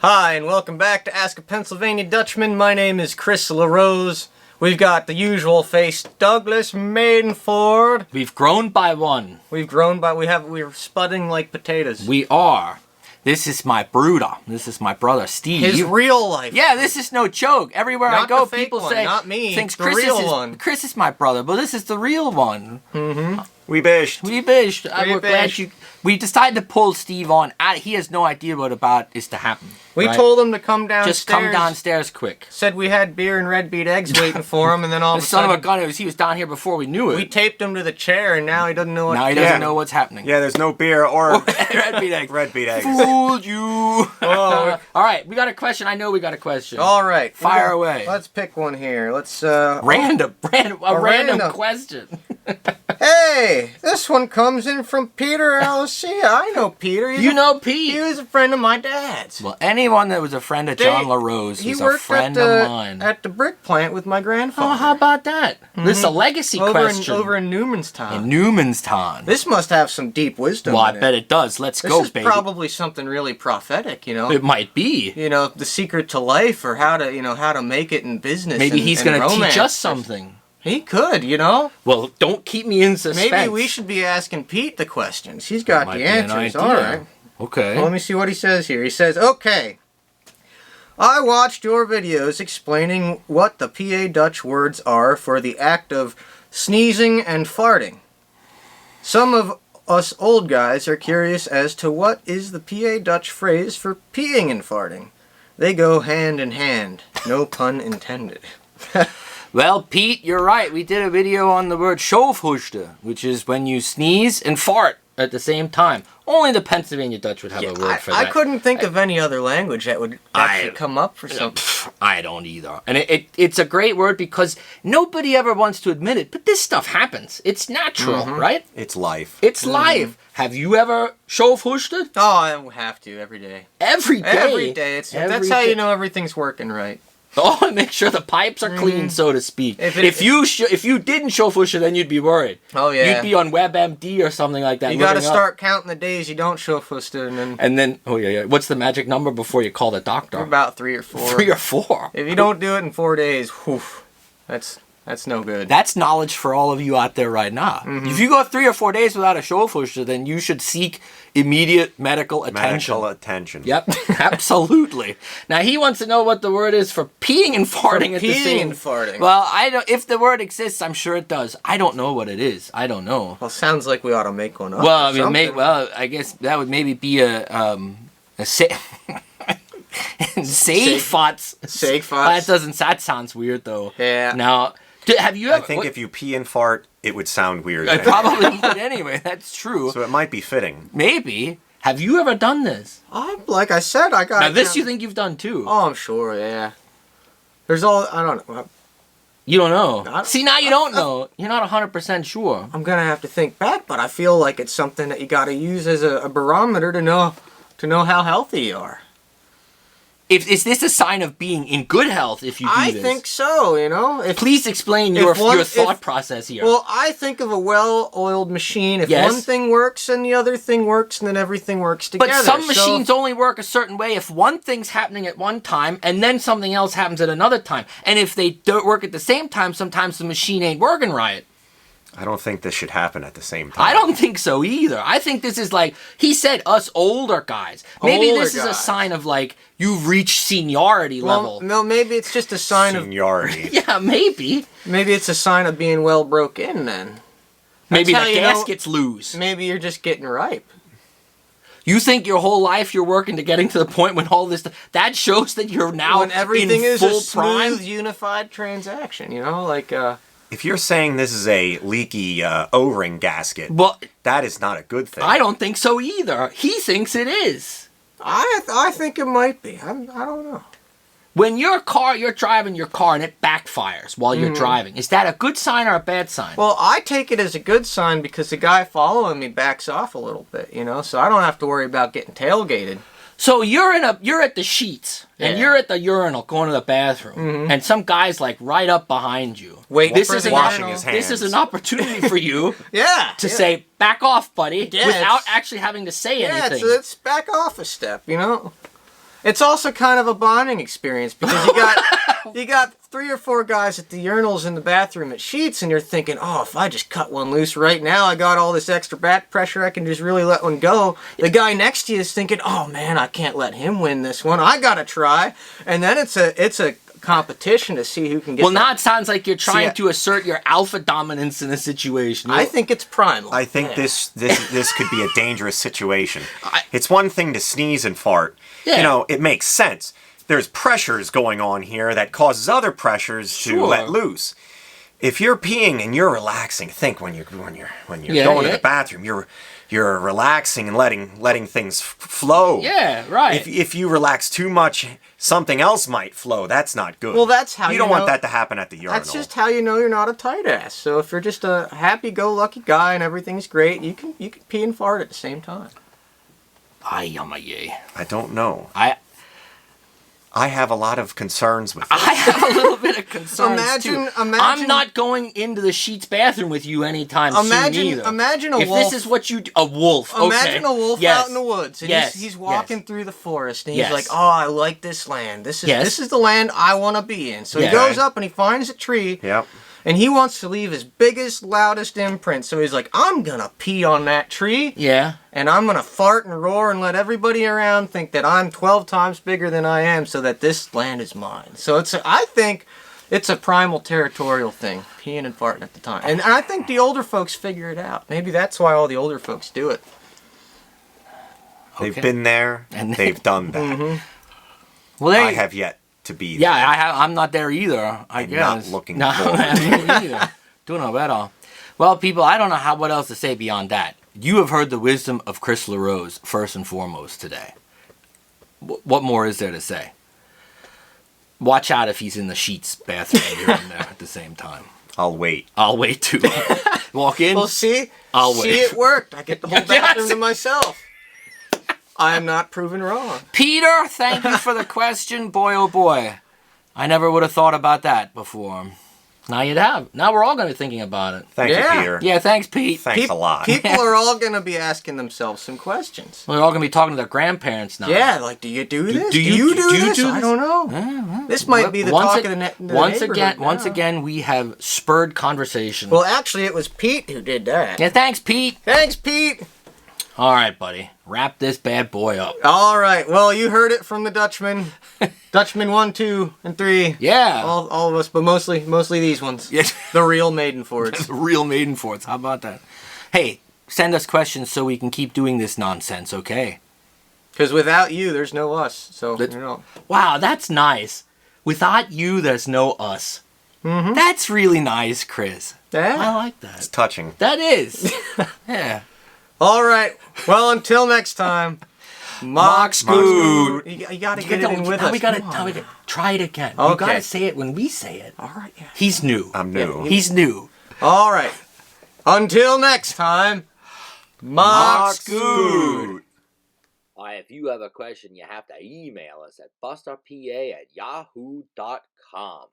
Hi, and welcome back to Ask a Pennsylvania Dutchman. My name is Chris LaRose. We've got the usual face, Douglas Maidenford. We've grown by one. We're spudding like potatoes. We are. This is my brother. This is my brother, Steve. His real life. Yeah, this is no joke. Everywhere Not I go, the fake people one, say, not me. thinks The real one. Chris is my brother, but this is the real one. Mm-hmm. We bished. We decided to pull Steve on. He has no idea what is to happen. We right? told him to come downstairs. Just come downstairs quick. Said we had beer and red beet eggs waiting for him, and then all of The a son sudden... of a gun, he was down here before we knew it. We taped him to the chair, and now he doesn't know what... Now he doesn't know what's happening. Yeah, there's no beer or red beet eggs. red beet eggs. Fooled you. Oh. All right, we got a question. I know we got a question. All right. Fire away. Let's pick one here. Let's, Random random. question. Hey, this one comes in from Peter Alicea. I know Peter. You know Pete. He was a friend of my dad's. Well, anyone that was a friend of John LaRose was a friend of mine. At the brick plant with my grandfather. Oh, how about that? This is a legacy question. Over in Newmanstown. In Newmanstown. This must have some deep wisdom. Well, I in bet it does. Let's this go, is baby. Probably something really prophetic, you know. It might be. You know, the secret to life, or how to make it in business. Maybe he's going to teach us something. He could, you know. Well, don't keep me in suspense. Maybe we should be asking Pete the questions. He's got the answers. All right. Okay. Well, let me see what he says here. He says, okay. I watched your videos explaining what the PA Dutch words are for the act of sneezing and farting. Some of us old guys are curious as to what is the PA Dutch phrase for peeing and farting. They go hand in hand. No pun intended. Well, Pete, you're right. We did a video on the word schoofhoesten, which is when you sneeze and fart at the same time. Only the Pennsylvania Dutch would have a word for that. I couldn't think of any other language that would actually come up for something. I don't either. And it's a great word because nobody ever wants to admit it, but this stuff happens. It's natural, right? It's life. It's life. Have you ever schoofhoesten? Oh, I have to every day. Every day? Every day. That's how you know everything's working right. Oh, make sure the pipes are clean, so to speak. If you didn't schoofhoesten, then you'd be worried. Oh, yeah. You'd be on WebMD or something like that. You got to start counting the days you don't schoofhoesten. And then, oh, yeah. What's the magic number before you call the doctor? About 3 or 4. 3 or 4? If you don't do it in 4 days, whew, that's no good. That's knowledge for all of you out there right now. If you go 3 or 4 days without a schoofhoesten, then you should seek immediate medical attention. Yep, absolutely. Now he wants to know what the word is for peeing and farting at the same. Farting. Well, I don't. If the word exists, I'm sure it does. I don't know what it is. I don't know. Well, sounds like we ought to make one up. Well, I guess that would maybe be a safe thoughts. Safe thoughts. That sounds weird though. Yeah. Now, have you ever? I think if you pee and fart, it would sound weird. It probably would anyway. That's true. So it might be fitting. Maybe. Have you ever done this? Like I said, I got. Now this you think you've done too? Oh, I'm sure. Yeah. I don't know. You don't know. See, now you don't know. You're not 100% sure. I'm gonna have to think back, but I feel like it's something that you got to use as a barometer to know how healthy you are. Is this a sign of being in good health if you do this? I think so, you know. Please explain your thought process here. Well, I think of a well-oiled machine. If one thing works, and the other thing works, and then everything works together. But some machines only work a certain way if one thing's happening at one time, and then something else happens at another time. And if they don't work at the same time, sometimes the machine ain't working right. I don't think this should happen at the same time. I don't think so either. I think this is like, he said us older guys. Maybe this is a sign of like, you've reached seniority level. No, maybe it's just a sign of... Seniority. Yeah, maybe. Maybe it's a sign of being well broke in then. Maybe the gaskets loose. Maybe you're just getting ripe. You think your whole life you're working to getting to the point when all this... That shows that you're now when everything in is full a smooth, prime. Unified transaction, you know? Like, If you're saying this is a leaky O-ring gasket, that is not a good thing. I don't think so either. He thinks it is. I think it might be. I don't know. When you're driving your car and it backfires while you're driving, is that a good sign or a bad sign? Well, I take it as a good sign because the guy following me backs off a little bit, you know, so I don't have to worry about getting tailgated. So you're at the sheets and you're at the urinal going to the bathroom, and some guy's like right up behind you. Wait, this is washing his hands. This is an opportunity for you, to say back off, buddy, without actually having to say anything. Yeah, let's back off a step, you know. It's also kind of a bonding experience because you got 3 or 4 guys at the urinals in the bathroom at Sheetz, and you're thinking, oh, if I just cut one loose right now, I got all this extra back pressure, I can just really let one go. The guy next to you is thinking, oh man, I can't let him win this one. I gotta try. And then it's a competition to see who can get. Well, now it sounds like you're trying to assert your alpha dominance in a situation. I think it's primal. I think this could be a dangerous situation. It's one thing to sneeze and fart. Yeah. You know, it makes sense. There's pressures going on here that causes other pressures to let loose. If you're peeing and you're relaxing, think when you're going to the bathroom, you're relaxing and letting things flow. Yeah, right. If you relax too much, something else might flow. That's not good. Well, that's how you don't want that to happen at the urinal. That's just how you know you're not a tight ass. So if you're just a happy-go-lucky guy and everything's great, you can pee and fart at the same time. I don't know. I have a lot of concerns with this. I have a little bit of concerns too. Imagine, I'm not going into the Sheetz bathroom with you anytime soon either. Imagine a wolf. If this is what you do, a wolf. Imagine a wolf out in the woods, and he's walking yes. through the forest, and he's like, "Oh, I like this land. This is the land I want to be in." So he Yeah. goes up and he finds a tree. Yep. And he wants to leave his biggest, loudest imprint. So he's like, I'm going to pee on that tree. Yeah. And I'm going to fart and roar and let everybody around think that I'm 12 times bigger than I am so that this land is mine. So I think it's a primal territorial thing, peeing and farting at the time. And I think the older folks figure it out. Maybe that's why all the older folks do it. They've been there, and they've done that. Mm-hmm. Well, I have yet to be there. Yeah, I'm not there either, I guess. Not looking forward to either. Don't know at all. Well, people, I don't know what else to say beyond that. You have heard the wisdom of Chris LaRose, first and foremost, today. What more is there to say? Watch out if he's in the Sheetz bathroom here and there at the same time. I'll wait. I'll wait, too. Walk in. Well, see? I'll wait. See, it worked. I get the whole bathroom to myself. I am not proven wrong. Peter, thank you for the question. Boy, oh boy. I never would have thought about that before. Now you have. Now we're all going to be thinking about it. Thank you, Peter. Yeah, thanks, Pete. Thanks a lot. People are all going to be asking themselves some questions. We're all going to be talking to their grandparents now. Yeah, like, do you do this? Do you do this? I don't know. This might be the talk of the neighborhood. Once again, we have spurred conversation. Well, actually, it was Pete who did that. Yeah, thanks, Pete. Thanks, Pete. All right, buddy. Wrap this bad boy up. All right. Well, you heard it from the Dutchman. Dutchman 1, 2, and 3. Yeah. All of us, but mostly these ones. Yes. The real Maidenfords. The real Maidenfords. How about that? Hey, send us questions so we can keep doing this nonsense, okay? Because without you, there's no us. So, you know. Wow, that's nice. Without you, there's no us. Mm-hmm. That's really nice, Chris. Yeah. I like that. It's touching. That is. Yeah. All right. Well, until next time. Mock Scoot. You gotta get it in with us. We gotta try it again. Okay. You gotta say it when we say it. All right. Yeah. He's new. I'm new. He's new. All right. Until next time. Mock Scoot. If you have a question, you have to email us at busterpa@yahoo.com.